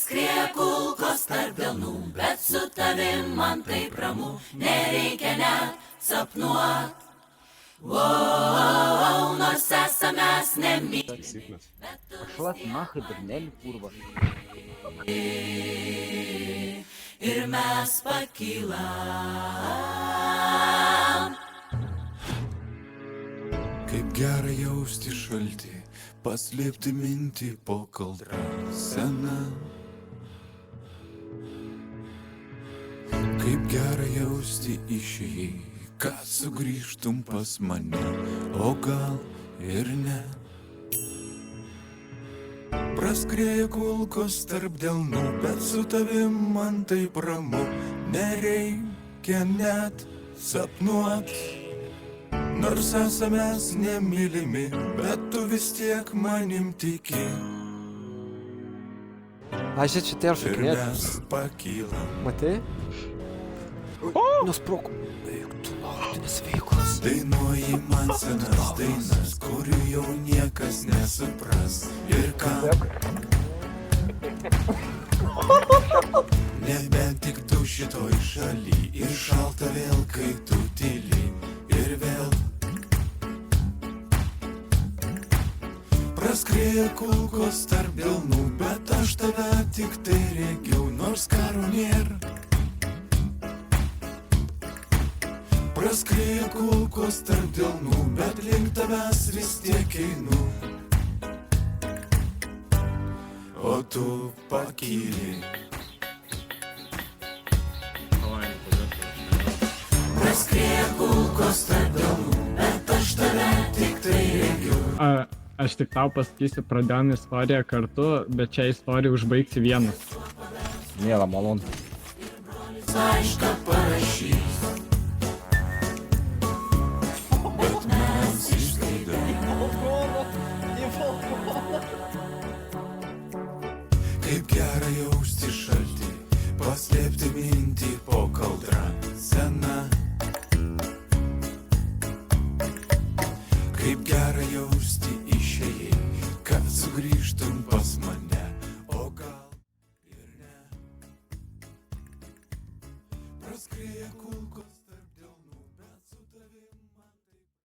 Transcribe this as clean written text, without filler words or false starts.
Praskrieja kulkos tarp delnų, bet su tavim man taip ramu, nereikia net sapnuot. Wow, nors esame mes nemyli. Пошла ты нахуй, Бернель, курва. Ir mes pakylam. Kaip gera jausti šaltį, paslėpti mintį po kaldra sena. Kaip gera jausti išėjai, kad sugrįžtum pas mane, o gal ir ne. Praskrieja kulkos tarp delnų, bet su tavim man taip ramu, nereikia net sapnuot. Nors esame mes nemylimi, bet tu vis tiek manim tiki. Ai, čia teršo Ir knėt. mes pakylam. Matai? Nesprok. Eik tu lauktinės veiklas. Dainuoji man senas dainas, kurių jau niekas nesupras. Ir ką? Nebent tik tu šitoj šaly, ir šalta vėl, kai tu tyli. Ir vėl praskrieja kulkos tarp delnų, bet aš tave tik tai regiu, nors karo nėra. Praskrieja kulkos tarp delnų, bet link tavęs vis tiek einu. O tu pakyli. Praskrieja kulkos tarp delnų, bet aš tave tik tai regiu. Aš tik tau pasakysiu, pradėjom istoriją kartu, bet šią istoriją užbaigsi vienas. Mėla, malon. Laišką parašys, bet mes išsklaidėm. Kaip gera jausti šaltį, paslėpti mintį po kaldra sena. Kaip gera jausti išėjai, kad sugrįžtum pas mane.